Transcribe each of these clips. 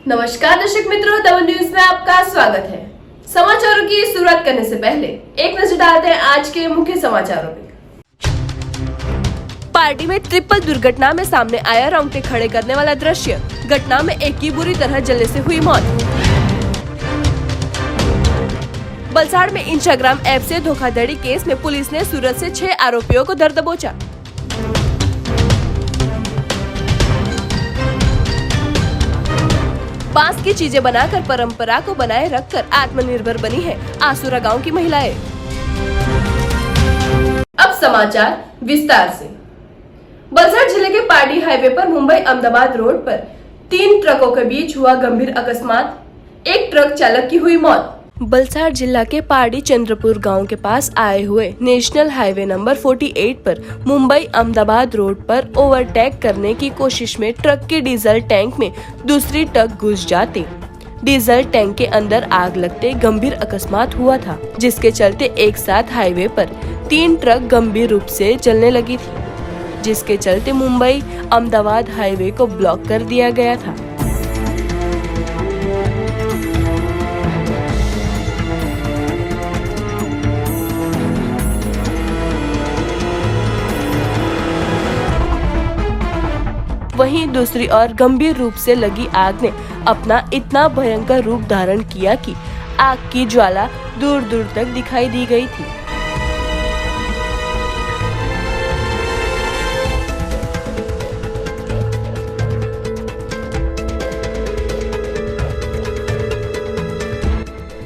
नमस्कार दर्शक मित्रों, तवन न्यूज में आपका स्वागत है। समाचारों की शुरुआत करने से पहले एक नजर डालते हैं आज के मुख्य समाचारों में। पार्टी में ट्रिपल दुर्घटना में सामने आया रोंगटे खड़े करने वाला दृश्य। घटना में एक की बुरी तरह जलने से हुई मौत। वलसाड़ में इंस्टाग्राम ऐप से धोखाधड़ी केस में पुलिस ने सूरत से 6 आरोपियों को धर दबोचा। बांस की चीजें बनाकर परंपरा को बनाए रखकर आत्मनिर्भर बनी है आसुरा गांव की महिलाएं। अब समाचार विस्तार से। वलसाड़ जिले के पारडी हाईवे पर मुंबई अहमदाबाद रोड पर 3 ट्रकों के बीच हुआ गंभीर अकस्मात। एक ट्रक चालक की हुई मौत। वलसाड़ जिला के पारडी चंद्रपुर गांव के पास आए हुए नेशनल हाईवे नंबर 48 पर मुंबई अहमदाबाद रोड पर ओवरटेक करने की कोशिश में ट्रक के डीजल टैंक में दूसरी ट्रक घुस जाते डीजल टैंक के अंदर आग लगते गंभीर अकस्मात हुआ था, जिसके चलते एक साथ हाईवे पर 3 ट्रक गंभीर रूप से चलने लगी थी, जिसके चलते मुंबई अहमदाबाद हाईवे को ब्लॉक कर दिया गया था। वहीं दूसरी ओर गंभीर रूप से लगी आग ने अपना इतना भयंकर रूप धारण किया कि आग की ज्वाला दूर दूर तक दिखाई दी गई थी।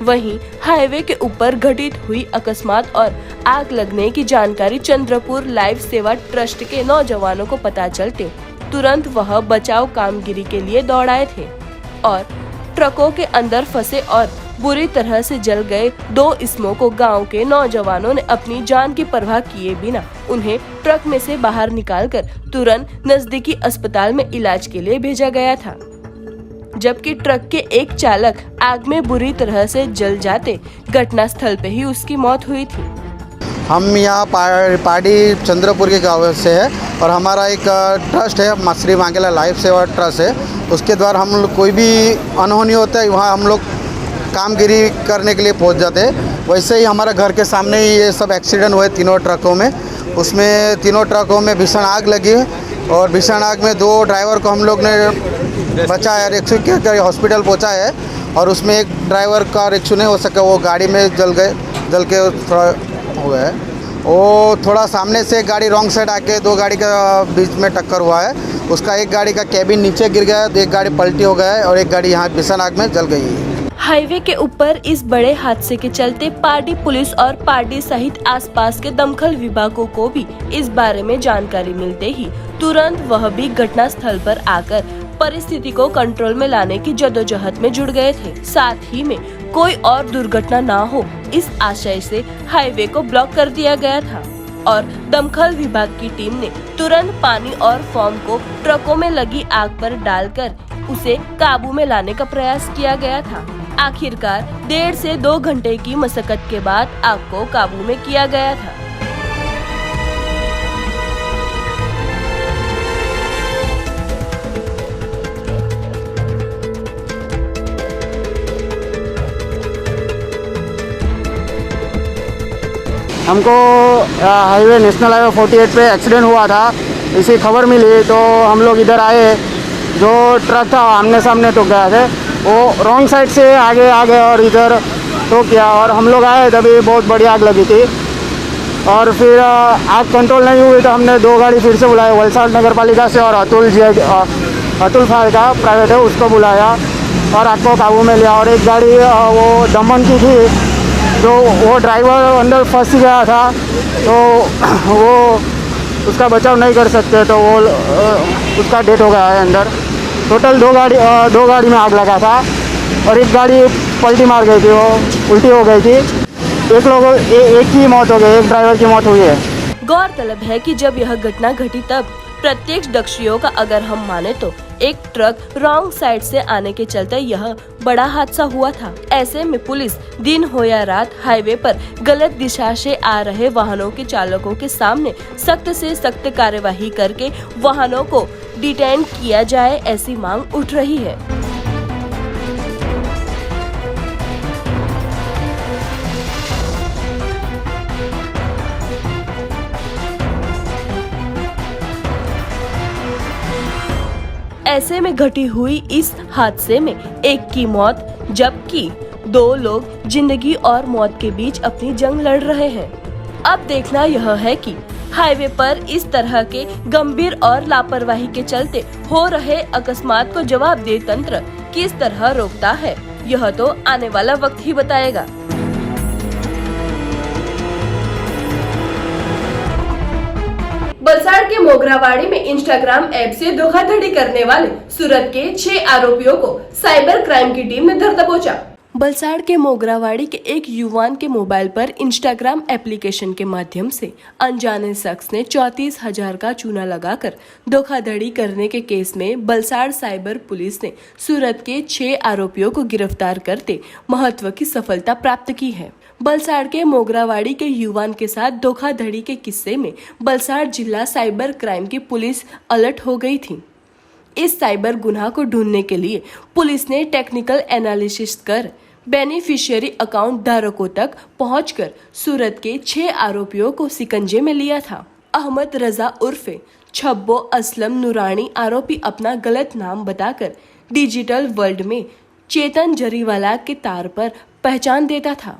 वहीं हाईवे के ऊपर घटित हुई अकस्मात और आग लगने की जानकारी चंद्रपुर लाइफ सेवा ट्रस्ट के नौजवानों को पता चलते तुरंत वह बचाव कामगिरी के लिए दौड़ाए थे और ट्रकों के अंदर फंसे और बुरी तरह से जल गए 2 इसमों को गांव के नौजवानों ने अपनी जान की परवाह किए बिना उन्हें ट्रक में से बाहर निकालकर तुरंत नजदीकी अस्पताल में इलाज के लिए भेजा गया था, जबकि ट्रक के एक चालक आग में बुरी तरह से जल जाते घटनास्थल पे ही उसकी मौत हुई थी। हम यहाँ पारडी चंद्रपुर के गाँव से है और हमारा एक ट्रस्ट है, श्री मांगेला लाइफ सेवा ट्रस्ट है। उसके द्वारा हम लोग कोई भी अनहोनी होता है वहाँ हम लोग कामगिरी करने के लिए पहुँच जाते हैं। वैसे ही हमारा घर के सामने ही ये सब एक्सीडेंट हुए 3 ट्रकों में। उसमें 3 ट्रकों में भीषण आग लगी और भीषण आग में 2 ड्राइवर को हम लोग ने बचाया, रेस्क्यू कर हॉस्पिटल पहुँचा है। और उसमें एक ड्राइवर का रेस्क्यू नहीं हो सका, वो गाड़ी में जल के थोड़ा हुआ है। वो थोड़ा सामने से एक गाड़ी रॉन्ग साइड आके 2 गाड़ी का बीच में टक्कर हुआ है। उसका एक गाड़ी का कैबिन नीचे गिर गया है, एक गाड़ी पलटी हो गया है और एक गाड़ी यहाँ भीषण आग में जल गई है। हाईवे के ऊपर इस बड़े हादसे के चलते पारडी पुलिस और पारडी सहित आसपास के दमकल विभागों को भी इस बारे में जानकारी मिलते ही तुरंत वह भी घटनास्थल पर आकर परिस्थिति को कंट्रोल में लाने की जद्दोजहद में जुड़ गए थे। साथ ही में कोई और दुर्घटना ना हो इस आशय से हाईवे को ब्लॉक कर दिया गया था और दमकल विभाग की टीम ने तुरंत पानी और फोम को ट्रकों में लगी आग पर डालकर उसे काबू में लाने का प्रयास किया गया था। आखिरकार 1.5 से 2 घंटे की मशक्कत के बाद आग को काबू में किया गया था। हमको हाईवे नेशनल हाईवे 48 पे एक्सीडेंट हुआ था, इसी खबर मिली तो हम लोग इधर आए। जो ट्रक था आमने सामने टूट गया थे, वो रॉन्ग साइड से आगे आ गया और इधर टूट गया और हम लोग आए तभी बहुत बड़ी आग लगी थी। और फिर आग कंट्रोल नहीं हुई तो हमने 2 गाड़ी फिर से बुलाया, वलसाड़ नगर पालिका से और अतुल फायर का प्राइवेट है उसको बुलाया और आग को काबू में लिया। और एक गाड़ी वो दमन की थी, जो वो ड्राइवर अंदर फंस गया था तो वो उसका बचाव नहीं कर सकते तो वो उसका डेथ हो गया है अंदर। टोटल 2 गाड़ी में आग लगा था और एक गाड़ी पलटी मार गई थी, वो उल्टी हो गई थी। एक की मौत हो गई, एक ड्राइवर की मौत हुई है। गौरतलब है कि जब यह घटना घटी तब प्रत्यक्षदर्शियों का अगर हम माने तो एक ट्रक रॉन्ग साइड से आने के चलते यह बड़ा हादसा हुआ था। ऐसे में पुलिस दिन हो या रात हाईवे पर गलत दिशा से आ रहे वाहनों के चालकों के सामने सख्त से सख्त कार्यवाही करके वाहनों को डिटेन किया जाए, ऐसी मांग उठ रही है। ऐसे में घटी हुई इस हादसे में एक की मौत जबकि 2 लोग जिंदगी और मौत के बीच अपनी जंग लड़ रहे हैं। अब देखना यह है कि हाईवे पर इस तरह के गंभीर और लापरवाही के चलते हो रहे अकस्मात को जवाबदेह तंत्र किस तरह रोकता है, यह तो आने वाला वक्त ही बताएगा। वलसाड़ के मोगरावाड़ी में इंस्टाग्राम ऐप से धोखाधड़ी करने वाले सूरत के 6 आरोपियों को साइबर क्राइम की टीम ने धर दबोचा। वलसाड़ के मोगरावाड़ी के एक युवान के मोबाइल पर इंस्टाग्राम एप्लीकेशन के माध्यम से अनजाने शख्स ने 34,000 का चूना लगाकर धोखाधड़ी करने के केस में वलसाड़ साइबर पुलिस ने सूरत के 6 आरोपियों को गिरफ्तार करते महत्व की सफलता प्राप्त की है। वलसाड़ के मोगरावाड़ी के युवान के साथ धोखाधड़ी के किस्से में वलसाड़ जिला साइबर क्राइम की पुलिस अलर्ट हो गई थी। इस साइबर गुनाह को ढूंढने के लिए पुलिस ने टेक्निकल एनालिसिस कर बेनिफिशियरी अकाउंट धारकों तक पहुंचकर सूरत के 6 आरोपियों को सिकंजे में लिया था। अहमद रजा उर्फे छब्बो असलम नूरानी आरोपी अपना गलत नाम बताकर डिजिटल वर्ल्ड में चेतन जरीवाला के तार पर पहचान देता था,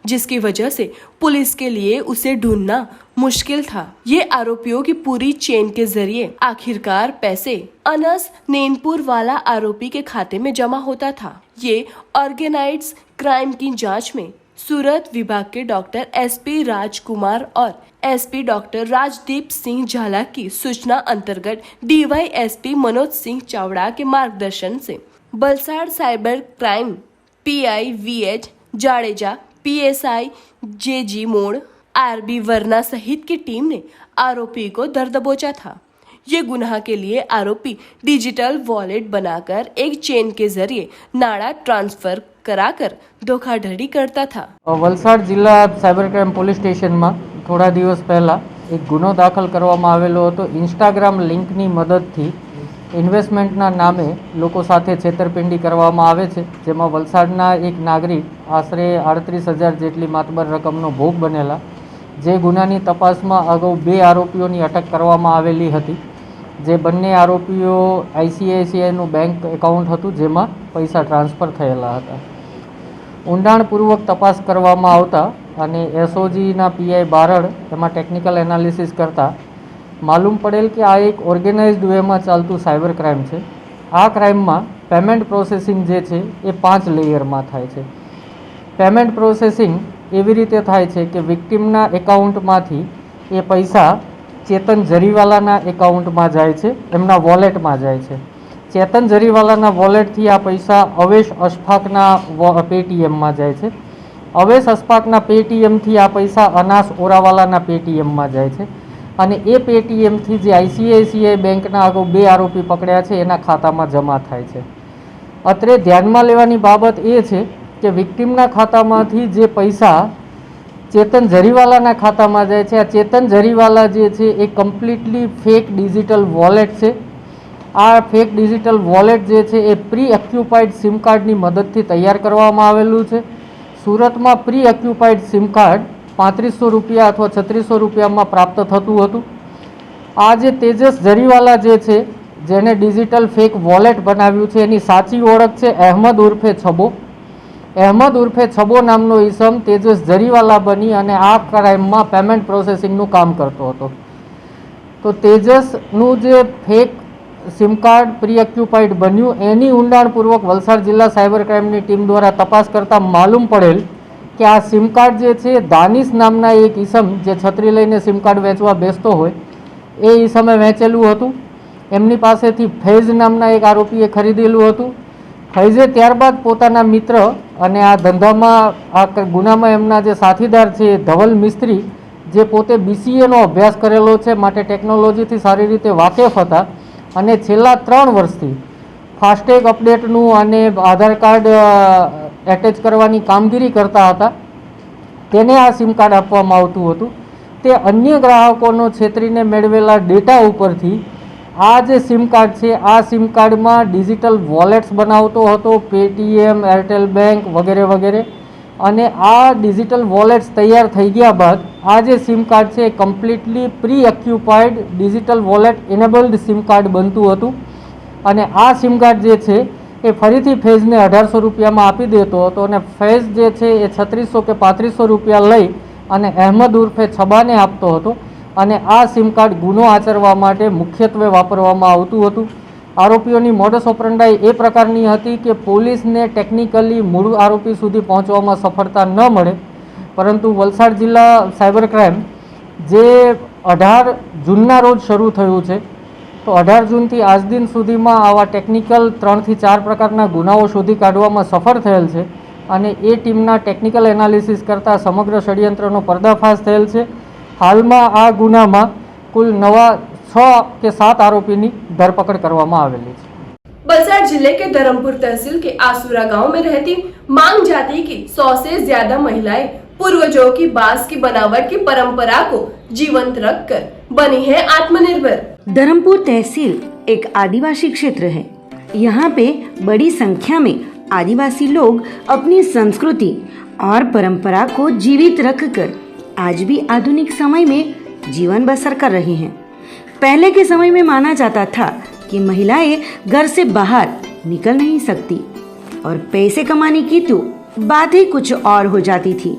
जिसकी वजह से पुलिस के लिए उसे ढूंढना मुश्किल था। ये आरोपियों की पूरी चेन के जरिए आखिरकार पैसे अनस नैनपुर वाला आरोपी के खाते में जमा होता था। ये ऑर्गेनाइज्ड क्राइम की जांच में सूरत विभाग के डॉक्टर एसपी राजकुमार और एसपी डॉक्टर राजदीप सिंह झाला की सूचना अंतर्गत डीवाईएसपी मनोज सिंह चावड़ा के मार्गदर्शन से Valsad cyber crime PI VH Jadeja, PSI JG Mod, RB वर्ना सहित की टीम ने आरोपी को धर दबोचा था। ये गुनाह के लिए आरोपी डिजिटल वॉलेट बनाकर एक चेन के जरिए नाड़ा ट्रांसफर कराकर धोखाधड़ी करता था। वलसाड जिला साइबर क्राइम पोलीस स्टेशનમાં થોડા દિવસ પહેલા એક ગુનો દાખલ કરવામાં આવેલો હતો। ઇન્સ્ટાગ્રામ લિંકની મદદથી ઇન્વેસ્ટમેન્ટના નામે લોકો સાથે છેતરપિંડી કરવામાં આવે છે, જેમાં વલસાડના એક નાગરિક આશરે 38,000 જેટલી માતબર રકમનો ભોગ બનેલા। જે ગુનાની તપાસમાં અગાઉ 2 આરોપીઓની અટક કરવામાં આવેલી હતી। જે બંને આરોપીઓ આઈસીઆઈસીઆઈનું બેંક એકાઉન્ટ હતું જેમાં પૈસા ટ્રાન્સફર થયેલા હતા। ઊંડાણપૂર્વક તપાસ કરવામાં આવતા અને એસઓજીના પીઆઈ બારડ એમાં ટેકનિકલ એનાલિસિસ કરતા માલુમ પડેલ કે આ એક ઓર્ગેનાઇઝડ વેમાં ચાલતું સાયબર ક્રાઇમ છે। આ ક્રાઇમમાં પેમેન્ટ પ્રોસેસિંગ જે છે એ 5 લેયરમાં થાય છે। પેમેન્ટ પ્રોસેસિંગ એવી રીતે થાય છે કે વિક્ટિમના એકાઉન્ટમાંથી એ પૈસા ચેતન જરીવાલાના એકાઉન્ટમાં જાય છે, એમના વોલેટમાં જાય છે। ચેતન જરીવાલાના વોલેટથી આ પૈસા અવેશ અશફાકના પેટીએમમાં જાય છે। અવેશ અશફાકના પેટીએમથી આ પૈસા અનાસ ઓરાવાલાના પેટીએમમાં જાય છે અને એ પેટીએમથી જે આઈસીઆઈસીઆઈ બેંકના અગાઉ 2 આરોપી પકડ્યા છે એના ખાતામાં જમા થાય છે। અત્રે ધ્યાનમાં લેવાની બાબત એ છે કે વિક્ટિમના ખાતામાંથી જે પૈસા ચેતન જરીવાલાના ખાતામાં જાય છે, આ ચેતન જરીવાલા જે છે એ કમ્પ્લીટલી ફેક ડિજિટલ વોલેટ છે। આ ફેક ડિજિટલ વોલેટ જે છે એ પ્રી ઓક્યુપાઈડ સિમ કાર્ડની મદદથી તૈયાર કરવામાં આવેલું છે। સુરતમાં પ્રી ઓક્યુપાઈડ સિમ કાર્ડ 3500 રૂપિયા અથવા 3600 રૂપિયામાં પ્રાપ્ત થતું હતું। આ જે તેજસ જરીવાલા જે છે જેને ડિજિટલ ફેક વોલેટ બનાવ્યું છે એની સાચી ઓળખ છે અહેમદ ઉર્ફે છબો। અહેમદ ઉર્ફે છબો નામનો ઈસમ તેજસ જરીવાલા બની અને આ ક્રાઇમમાં પેમેન્ટ પ્રોસેસિંગનું કામ કરતો હતો। તો તેજસનું જે fake sim card pre occupied બન્યું એની ઊંડાણપૂર્વક વલસાડ જિલ્લા સાયબર ક્રાઇમની ટીમ દ્વારા તપાસ કરતા માલુમ પડેલ કે આ સિમ કાર્ડ જે છે દાનિશ નામના એક ઈસમ જે છત્રી લઈને સિમ કાર્ડ વેચવા બેસતો હોય એ ઈસમે વેચેલું હતું। એમની પાસેથી ફૈઝ નામના એક આરોપીએ ખરીદેલું હતું। ફૈઝે ત્યારબાદ પોતાના મિત્ર અને આ ધંધામાં આ ગુનામાં એમના જે સાથીદાર છે ધવલ મિસ્ત્રી જે પોતે બીસીએનો અભ્યાસ કરેલો છે, માટે ટેકનોલોજીથી સારી રીતે વાકેફ હતા અને છેલ્લા 3 વર્ષથી ફાસ્ટેગ અપડેટનું અને આધાર કાર્ડ એટેચ કરવાની કામગીરી કરતા હતા। તેને આ સિમ કાર્ડ આપવામાં આવતું હતું। તે અન્ય ગ્રાહકોનો છેતરીને મેળવેલા ડેટા ઉપરથી આ જે સિમ કાર્ડ છે આ સિમ કાર્ડમાં ડિજિટલ વોલેટ્સ બનાવતો હતો, પેટીએમ, એરટેલ બેંક વગેરે વગેરે। અને આ ડિજિટલ વોલેટ્સ તૈયાર થઈ ગયા બાદ આ જે સિમ કાર્ડ છે completely pre occupied digital wallet enabled sim card બનતું હતું। અને આ સિમ કાર્ડ જે છે એ ફરીથી ફેઝને 1800 રૂપિયામાં આપી દેતો હતો અને ફેઝ જે છે એ 3600 કે 3500 રૂપિયા લઈ અને અહેમદ ઉર્ફે છબાને આપતો હતો અને આ સિમ કાર્ડ ગુનો આચરવા માટે મુખ્યત્વે વાપરવામાં આવતું હતું. આરોપીઓની મોડસ ઓપરન્ડાઈ એ પ્રકારની હતી કે પોલીસને ટેકનિકલી મૂળ આરોપી સુધી પહોંચવામાં સફળતા ન મળે, પરંતુ વલસાડ જિલ્લા સાયબર ક્રાઇમ જે 18 જૂનના રોજ શરૂ થયું છે, તો 18 જૂનથી આજ દિન સુધીમાં આવા ટેકનિકલ 3 થી 4 પ્રકારના ગુનાઓ શોધી કાઢવામાં સફળ થયેલ છે અને એ ટીમના ટેકનિકલ એનાલિસિસ કરતાં સમગ્ર ષડયંત્રનો પર્દાફાશ થયેલ છે. હાલમાં આ ગુનામાં કુલ નવા 6 કે 7 आरोपी धरपकड़ કરવામાં આવેલી છે. बलसाड़ जिले के धर्मपुर तहसील के आसुरा गांव में रहती मांग जाति की 100 से ज्यादा महिलाएं पूर्वजों की बांस की बनावट की परंपरा को जीवंत रखकर बनी है आत्मनिर्भर. धर्मपुर तहसील एक आदिवासी क्षेत्र है. यहाँ पे बड़ी संख्या में आदिवासी लोग अपनी संस्कृति और परंपरा को जीवित रखकर आज भी आधुनिक समय में जीवन बसर कर रही हैं. पहले के समय में माना जाता था कि महिलाएं घर से बाहर निकल नहीं सकती और पैसे कमाने की तो बात ही कुछ और हो जाती थी.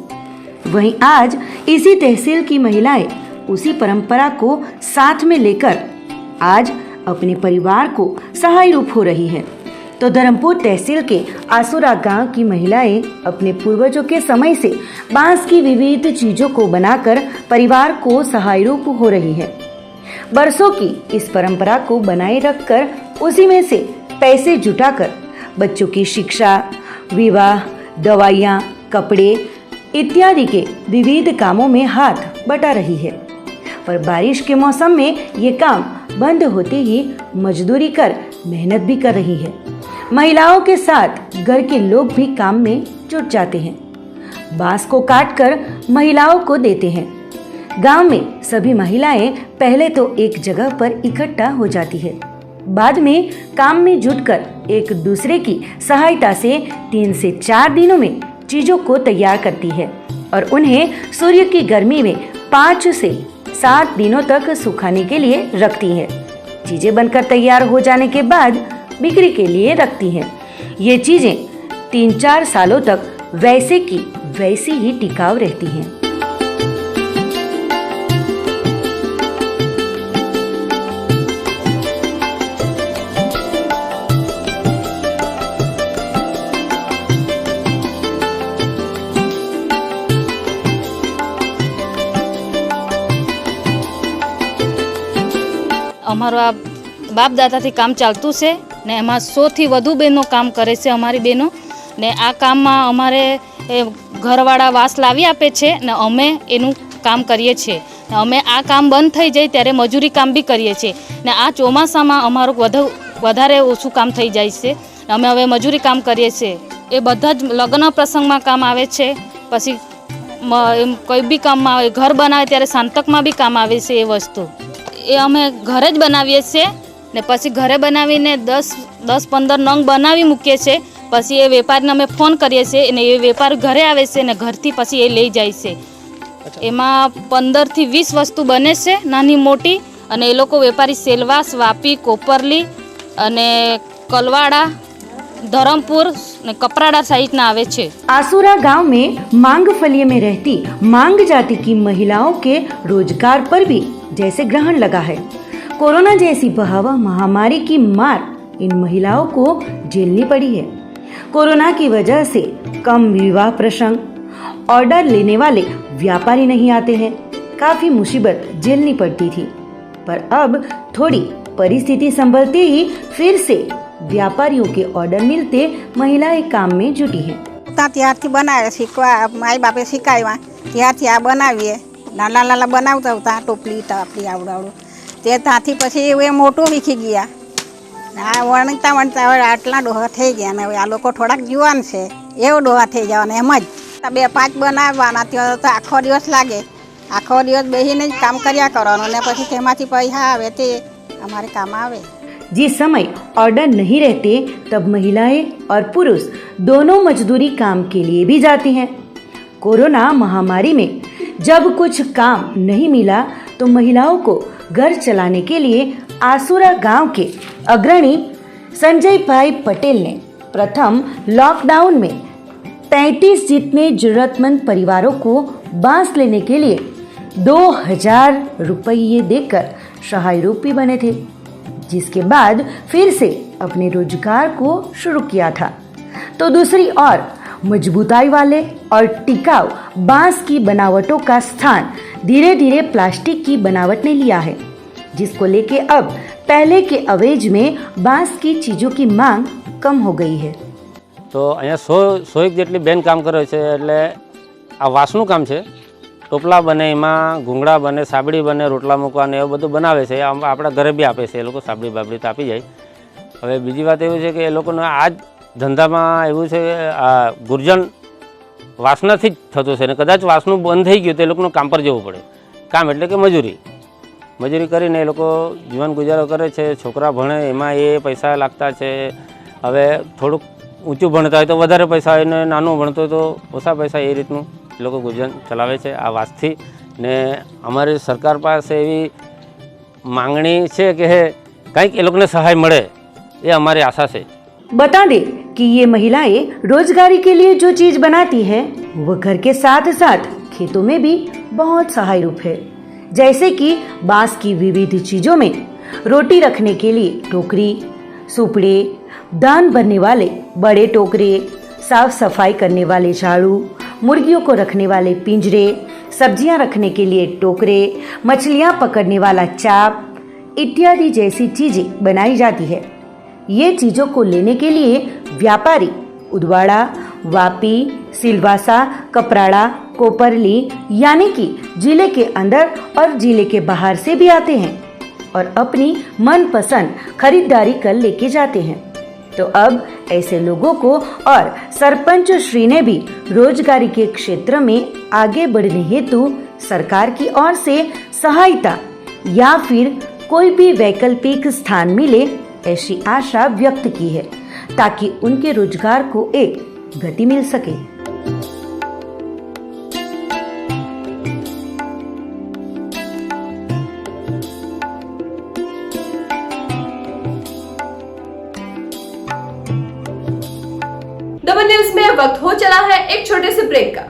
वहीं आज इसी तहसील की महिलाएं उसी परंपरा को साथ में लेकर आज अपने परिवार को सहाय रूप हो रही है. तो धर्मपुर तहसील के आसुरा गांव की महिलाएं अपने पूर्वजों के समय से बांस की विविध चीजों को बनाकर परिवार को सहाय रूप हो रही है. बरसों की इस परंपरा को बनाए रखकर उसी में से पैसे जुटाकर बच्चों की शिक्षा, विवाह, दवाइयाँ, कपड़े इत्यादि के विविध कामों में हाथ बटा रही है. पर बारिश के मौसम में ये काम बंद होते ही मजदूरी कर मेहनत भी कर रही है. महिलाओं के साथ घर के लोग भी काम में जुट जाते हैं. बांस को काटकर महिलाओं को देते हैं. गांव में सभी महिलाएं पहले तो एक जगह पर इकट्ठा हो जाती है, बाद में काम में जुटकर एक दूसरे की सहायता से 3 से 4 दिनों में चीजों को तैयार करती है और उन्हें सूर्य की गर्मी में 5 से 7 दिनों तक सुखाने के लिए रखती है. चीजें बनकर तैयार हो जाने के बाद बिक्री के लिए रखती हैं. ये चीजें 3-4 सालों तक वैसे की वैसी ही टिकाऊ रहती हैं. અમારો આ બાપ દાદાથી કામ ચાલતું છે ને એમાં 100થી વધુ બહેનો કામ કરે છે. અમારી બહેનો ને આ કામમાં અમારે ઘરવાળા વાસ લાવી આપે છે ને અમે એનું કામ કરીએ છીએ. ને અમે આ કામ બંધ થઈ જાય ત્યારે મજૂરી કામ બી કરીએ છીએ ને આ ચોમાસામાં અમારું વધારે ઓછું કામ થઈ જાય છે. અમે હવે મજૂરી કામ કરીએ છીએ. એ બધા જ લગ્ન પ્રસંગમાં કામ આવે છે. પછી કોઈ બી કામમાં આવે, ઘર બનાવે ત્યારે સાંતકમાં બી કામ આવે છે. એ વસ્તુ એ અમે ઘરે જ બનાવીએ છીએ ને પછી ઘરે બનાવીને 10-15 નંગ બનાવી મૂકીએ છીએ. પછી એ વેપારીને અમે ફોન કરીએ છીએ અને એ વેપારી ઘરે આવે છે ને ઘરથી પછી એ લઈ જાય છે. એમાં 15થી 20 વસ્તુ બને છે નાની મોટી અને એ લોકો વેપારી સેલવાસ, વાપી, કોપરલી અને કલવાડા, धर्मपुर ने कपराड़ा साइड ना आवे छे. आसुरा गांव में मांगफली में रहती मांग जाति की महिलाओं के रोजगार पर भी जैसे ग्रहण लगा है. कोरोना जैसी भयावह महामारी की मार इन महिलाओं को झेलनी पड़ी है. कोरोना की वजह से कम विवाह प्रसंग, ऑर्डर लेने वाले व्यापारी नहीं आते हैं. काफी मुसीबत झेलनी पड़ती थी, पर अब थोड़ी परिस्थिति संभलते ही फिर से व्यापारियों के ऑर्डर मिलते महिलाएं काम में जुटी हैं. ત્યારથી બનાવે શીખવા મારી બાપે શીખાવ્યા ત્યારથી આ બનાવીએ. નાના નાના બનાવતા હતા ટોપલી ટાપલી આવડાવડું તે ત્યાંથી પછી એ મોટું વીખી ગયા. આ વણતા વણતા હવે આટલા ડોહા થઈ ગયા ને હવે આ લોકો થોડાક જુવાન છે એવો ડોહા થઈ જવાના એમ જ. 2-5 બનાવવાના ત્યાં તો આખો દિવસ લાગે. આખો દિવસ બેસીને જ કામ કર્યા કરવાનું ને પછી તેમાંથી પૈસા આવે તે અમારે કામ આવે. जिस समय ऑर्डर नहीं रहते तब महिलाएं और पुरुष दोनों मजदूरी काम के लिए भी जाती हैं. कोरोना महामारी में जब कुछ काम नहीं मिला तो महिलाओं को घर चलाने के लिए आसुरा गांव के अग्रणी संजय भाई पटेल ने प्रथम लॉकडाउन में 33 जितने जरूरतमंद परिवारों को बांस लेने के लिए 2000 रुपये देकर सहाय रूपी बने थे, जिसके बाद फिर से अपने रोजगार को शुरू किया था। तो दूसरी ओर मजबूताई वाले और टिकाऊ बांस की बनावटों का स्थान धीरे धीरे प्लास्टिक की बनावट ने लिया है, जिसको लेके अब पहले के अवेज में बांस की चीजों की मांग कम हो गई है। तो अँ 100 जेटली बेन काम करे छे, एटले आ वासनु काम छे। टोपला बने, एमां घूंगड़ा बने, साबड़ी बने, रोटला मूकवाने एवुं बधुं बनावे छे। आपणा घरे बी आपे छे ए लोको, साबड़ी बाबड़ी तो आपी जाय। हवे बीजी वात एवी छे के ए लोकोने आ ज धंधामां एवुं छे के आ गुर्जन वासनाथी ज थतुं छे ने कदाच वासनु बंध थई गयुं तो ए लोकोने काम पर जवुं पड़े। काम एटले के मजूरी करीने ए लोको जीवन गुजारो करे छे। छोकरा भणे एमां ए पैसा लागता छे। हवे थोडुंक ऊंचुं भणता होय तो वधारे पैसा होय ने नानुं भणतो तो ओछा पैसा, ए रीतनुं लोग गुजर चलावे छे। आ वास्ती ने अमारी सरकार पास एवी मांगणी छे के कंईक ए लोकोने सहाय मळे, ए अमारी आशा छे। बता दें कि ये महिलाएं रोजगारी के लिए जो चीज बनाती है वो घर के साथ साथ खेतों में भी बहुत सहाय रूप है। जैसे कि बांस की विविध चीजों में रोटी रखने के लिए टोकरी, सुपड़े, दान भरने वाले बड़े टोकरे, साफ सफाई करने वाले झाड़ू, मुर्गियों को रखने वाले पिंजरे, सब्जियां रखने के लिए टोकरे, मछलियां पकड़ने वाला चाप इत्यादि जैसी चीजें बनाई जाती है। ये चीजों को लेने के लिए व्यापारी उदवाड़ा, वापी, सिलवासा, कपराड़ा, कोपरली यानी कि जिले के अंदर और जिले के बाहर से भी आते हैं और अपनी मनपसंद खरीदारी कर लेके जाते हैं। तो अब ऐसे लोगों को और सरपंच श्री ने भी रोजगारी के क्षेत्र में आगे बढ़ने हेतु सरकार की ओर से सहायता या फिर कोई भी वैकल्पिक स्थान मिले ऐसी आशा व्यक्त की है, ताकि उनके रोजगार को एक गति मिल सके। डबल न्यूज में वक्त हो चला है एक छोटे से ब्रेक का।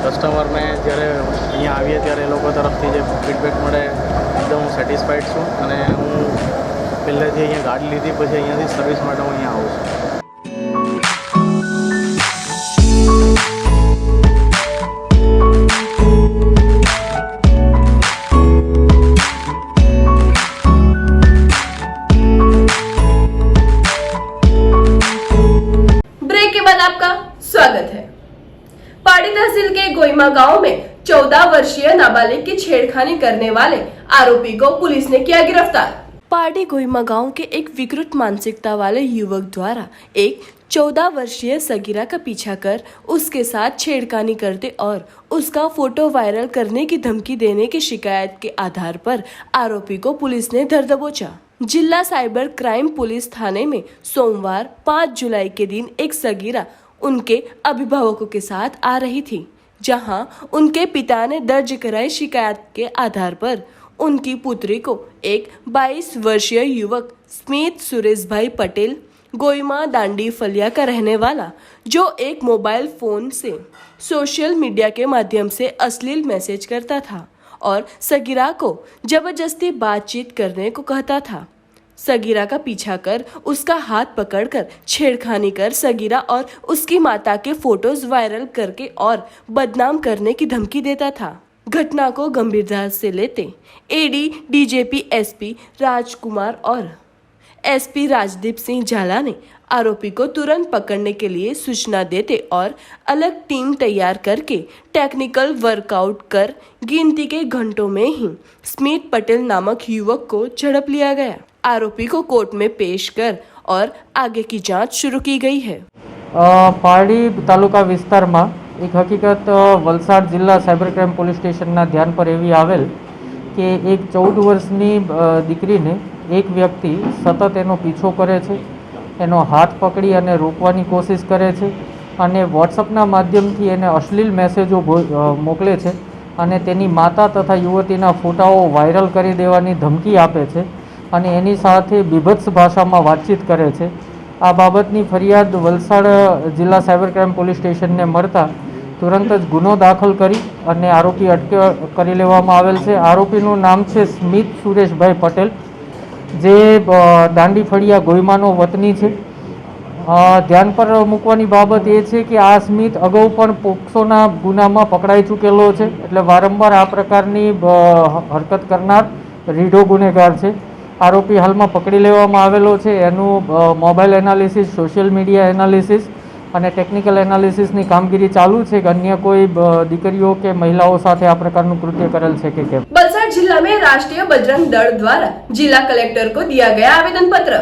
કસ્ટમરને જ્યારે અહીંયા આવીએ ત્યારે એ લોકો તરફથી જે ફીડબેક મળે એકદમ હું સેટિસ્ફાઈડ છું અને હું પહેલેથી અહીંયા ગાડી લીધી પછી અહીંયાથી સર્વિસ માટે હું અહીંયા આવું છું। आपका स्वागत है। पाड़ी तहसील के गोइमा गांव में 14 वर्षीय नाबालिग की छेड़खानी करने वाले आरोपी को पुलिस ने किया गिरफ्तार। पाड़ी गोइमा गांव के एक विकृत मानसिकता वाले युवक द्वारा एक 14 वर्षीय सगीरा का पीछा कर उसके साथ छेड़खानी करते और उसका फोटो वायरल करने की धमकी देने की शिकायत के आधार पर आरोपी को पुलिस ने धर दबोचा। जिला साइबर क्राइम पुलिस थाने में सोमवार 5 जुलाई के दिन एक सगीरा उनके अभिभावकों के साथ आ रही थी, जहां उनके पिता ने दर्ज कराई शिकायत के आधार पर उनकी पुत्री को एक 22 वर्षीय युवक स्मित सुरेश भाई पटेल गोइमा दांडी फलिया का रहने वाला, जो एक मोबाइल फोन से सोशल मीडिया के माध्यम से अश्लील मैसेज करता था और सगीरा को जबरदस्ती बातचीत करने को कहता था। सगीरा का पीछा कर उसका हाथ पकड़कर छेड़खानी कर सगीरा और उसकी माता के फोटोज वायरल करके और बदनाम करने की धमकी देता था। घटना को गंभीरता से लेते एडी डीजेपी एसपी राजकुमार और एसपी राजदीप सिंह झाला ने आरोपी को तुरंत पकड़ने के लिए सूचना देते और अलग टीम तैयार करके टेक्निकल वर्कआउट कर गिनती के घंटों में ही स्मित पटेल नामक युवक को झड़प लिया गया। आरोपी को कोर्ट में पेश कर और आगे की जांच शुरू की गई है। पारडी तालुका विस्तारमा एक हकीकत वलसाड जिला साइबर क्राइम पोलीस स्टेशनना ध्यान पर एवी आवेल के एक 14 वर्षनी दीकरीने एक व्यक्ति सतत एनो पीछो करे छे, एनो हाथ पकड़ी अने रोकवानी कोशिश करे छे अने व्हाट्सएपना माध्यमथी एने अश्लील मेसेजो मोकले छे अने तेनी माता तथा युवतीना फोटाओ वायरल करी देवानी धमकी आपे छे अने एनी साथे बीभत्स भाषामां वातचीत करे छे। आ बाबतनी फरियाद वलसाड जिला साइबर क्राइम पोलीस स्टेशनने मळता तुरंत ज गुनो दाखल करी अने आरोपी अटक करी लेवामां आवेल छे। आरोपीनुं नाम छे स्मित सुरेशभाई पटेल, जे दांडी फळिया गोइमानो वतनी छे। ध्यान पर मूकवानी बाबत ए छे कि आ स्मित अगाऊ पण पोक्सोना गुनामां पकड़ाई चूकेलो छे, एटले वारंवार आ प्रकारनी हरकत करनार રીઢો ગુનેગાર છે। આરોપી હાલમાં પકડી લેવામાં આવેલો છે। એનું mobile analysis, social media analysis અને ટેકનિકલ એનાલિસિસની કામગીરી ચાલુ છે કે અન્ય કોઈ દીકરીઓ કે મહિલાઓ સાથે આ પ્રકારનું કૃત્ય કરેલ છે કે કેમ। वलसाड जिला में राष्ट्रीय बजरंग दल द्वारा जिला कलेक्टर को दिया गया आवेदन पत्र।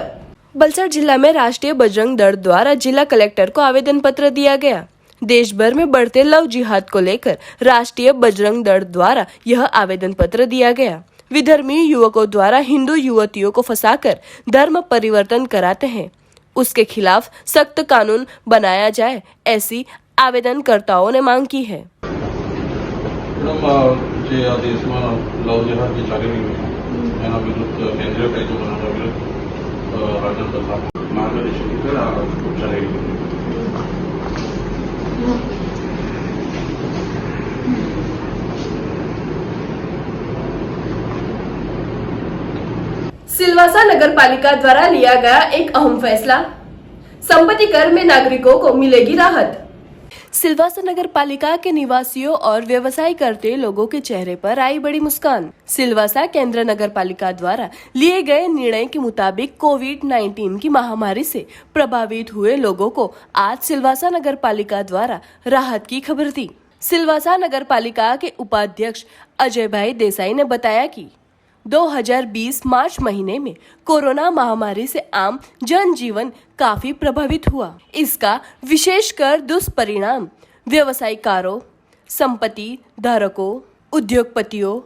वलसाड जिला में राष्ट्रीय बजरंग दल द्वारा जिला कलेक्टर को आवेदन पत्र दिया गया। देश भर में बढ़ते लव जिहाद को लेकर राष्ट्रीय बजरंग दल द्वारा यह आवेदन पत्र दिया गया। विधर्मी युवकों द्वारा हिंदू युवतियों को फंसाकर धर्म परिवर्तन कराते हैं, उसके खिलाफ सख्त कानून बनाया जाए, ऐसी आवेदनकर्ताओं ने मांग की है। सिलवासा नगर पालिका द्वारा लिया गया एक अहम फैसला, संपत्ति कर में नागरिकों को मिलेगी राहत। सिलवासा नगर पालिका के निवासियों और व्यवसाय करते लोगों के चेहरे पर आई बड़ी मुस्कान। सिलवासा केंद्र नगर पालिका द्वारा लिए गए निर्णय के मुताबिक कोविड-19 की महामारी से प्रभावित हुए लोगों को आज सिलवासा नगर पालिका द्वारा राहत की खबर दी। सिलवासा नगर पालिका के उपाध्यक्ष अजय भाई देसाई ने बताया कि 2020 मार्च महीने में कोरोना महामारी से आम जनजीवन काफी प्रभावित हुआ। इसका विशेषकर दुष्परिणाम व्यवसायिकारों, संपत्ति धारकों, उद्योगपतियों,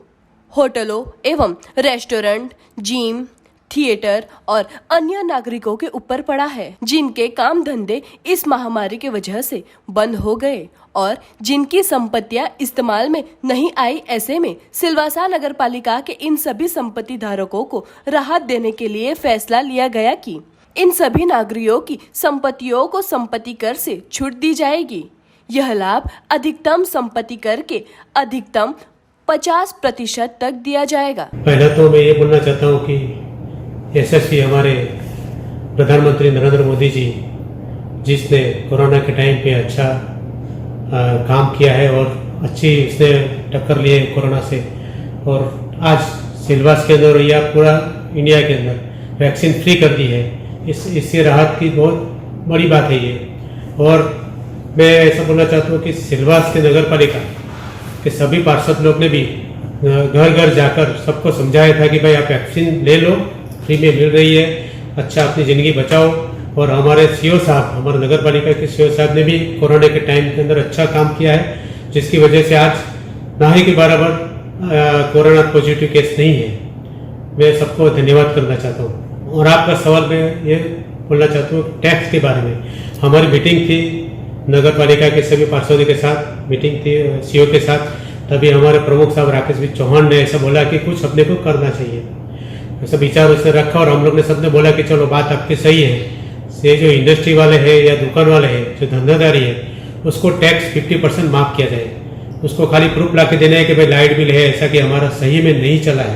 होटलों एवं रेस्टोरेंट, जिम, थिएटर और अन्य नागरिकों के ऊपर पड़ा है, जिनके काम धंधे इस महामारी के वजह से बंद हो गए और जिनकी संपत्तियां इस्तेमाल में नहीं आई। ऐसे में सिलवासा नगर पालिका के इन सभी संपत्ति धारकों को राहत देने के लिए फैसला लिया गया कि इन सभी नागरिकों की संपत्तियों को संपत्ति कर से छूट दी जाएगी। यह लाभ अधिकतम संपत्ति कर के अधिकतम 50% तक दिया जाएगा। पहले तो मैं ये बोलना चाहता हूँ कि यशस्वी हमारे प्रधानमंत्री नरेंद्र मोदी जी, जिसने कोरोना के टाइम पे अच्छा काम किया है और अच्छी इसने टक्कर ली है कोरोना से, और आज सिलवास के अंदर या पूरा इंडिया के अंदर वैक्सीन फ्री कर दी है। इससे राहत की बहुत बड़ी बात है ये। और मैं ऐसा बोलना चाहता हूँ कि सिलवास के नगर पालिका के सभी पार्षद लोग ने भी घर घर जाकर सबको समझाया था कि भाई आप वैक्सीन ले लो, फ्री में मिल रही है, अच्छा अपनी ज़िंदगी बचाओ। और हमारे सीओ साहब, हमारे नगर पालिका के सीओ साहब ने भी कोरोना के टाइम के अंदर अच्छा काम किया है, जिसकी वजह से आज ना ही के बराबर कोरोना पॉजिटिव केस नहीं है। मैं सबको धन्यवाद करना चाहता हूँ। और आपका सवाल मैं ये बोलना चाहता हूँ टैक्स के बारे में। हमारी मीटिंग थी नगर पालिका के सभी पार्षदों के साथ, मीटिंग थी सीओ के साथ, तभी हमारे प्रमुख साहब राकेश भी चौहान ने ऐसा बोला कि कुछ अपने को करना चाहिए। ऐसा विचार उसने रखा और हम लोग ने सबने बोला कि चलो बात आपकी सही है। ये जो इंडस्ट्री वाले हैं या दुकान वाले हैं, जो धंधादारी है, उसको टैक्स 50% माफ़ किया जाए। उसको खाली प्रूफ ला के देना है कि भाई लाइट बिल है ऐसा कि हमारा सही में नहीं चला है,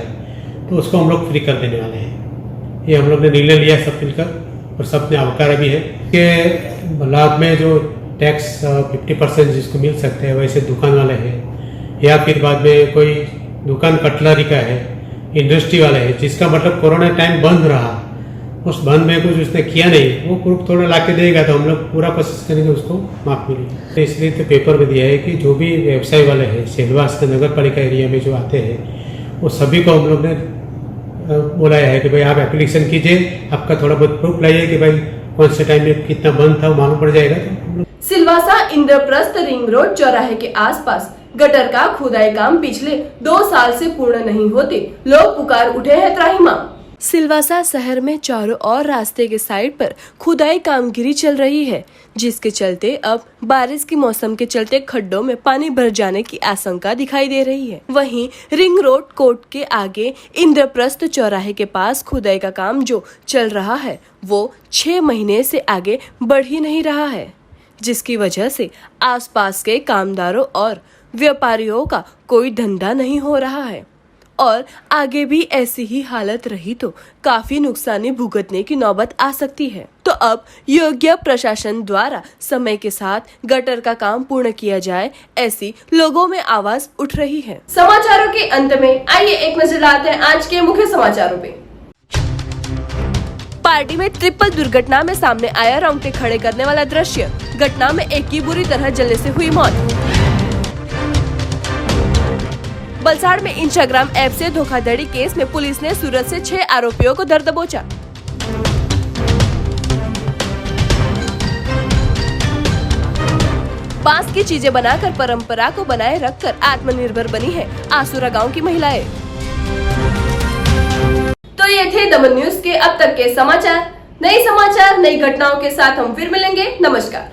तो उसको हम लोग फ्री कर देने वाले हैं। ये हम लोग ने निर्णय लिया सब मिलकर, और सब ने आवकारा भी है कि लाभ में जो टैक्स 50% जिसको मिल सकते हैं, वैसे दुकान वाले हैं या फिर बाद में कोई दुकान कटलरी का है, इंडस्ट्री वाले है, जिसका मतलब कोरोना टाइम बंद रहा, उस बंद में कुछ उसने किया नहीं, वो प्रूफ थोड़ा ला के देगा तो हम लोग पूरा कोशिश करेंगे उसको माफ मिलेगी। तो इसलिए तो पेपर में दिया है कि जो भी व्यवसाय वाले हैं सिलवास के नगर पालिका एरिया में जो आते हैं, वो सभी को हम लोग ने बोलाया है कि भाई आप एप्लीकेशन कीजिए, आपका थोड़ा बहुत प्रूफ लाइए कि भाई कौन से टाइम में कितना बंद था, मालूम पड़ जाएगा। तो सिलवासा इंद्रप्रस्थ रिंग रोड चौराहे के आसपास गटर का खुदाई काम पिछले 2 साल से पूर्ण नहीं होते लोग पुकार उठे हैं त्राहिमाम। सिलवासा शहर में चारों ओर रास्ते के साइड पर खुदाई कामगिरी चल रही है, जिसके चलते अब बारिश के मौसम के चलते खड्डों में पानी भर जाने की आशंका दिखाई दे रही है। वहीं रिंग रोड कोर्ट के आगे इंद्रप्रस्थ चौराहे के पास खुदाई का काम जो चल रहा है वो 6 महीने से आगे बढ़ ही नहीं रहा है, जिसकी वजह से आसपास के कामदारों और व्यापारियों का कोई धंधा नहीं हो रहा है। और आगे भी ऐसी ही हालत रही तो काफी नुकसानी भुगतने की नौबत आ सकती है। तो अब योग्य प्रशासन द्वारा समय के साथ गटर का काम पूर्ण किया जाए, ऐसी लोगों में आवाज उठ रही है। समाचारों के अंत में आइए एक नजर डालते हैं आज के मुख्य समाचारों पे। पार्टी में ट्रिपल दुर्घटना में सामने आया रोंगटे खड़े करने वाला दृश्य। घटना में एक की बुरी तरह जलने से हुई मौत। वलसाड़ में इंस्टाग्राम ऐप से धोखाधड़ी केस में पुलिस ने सूरत से 6 आरोपियों को दर दबोचा। बांस की चीजें बनाकर परंपरा को बनाए रखकर आत्मनिर्भर बनी है आसुरा गांव की महिलाएं। तो ये थे दमन न्यूज के अब तक के समाचार। नए समाचार, नई घटनाओं के साथ हम फिर मिलेंगे। नमस्कार।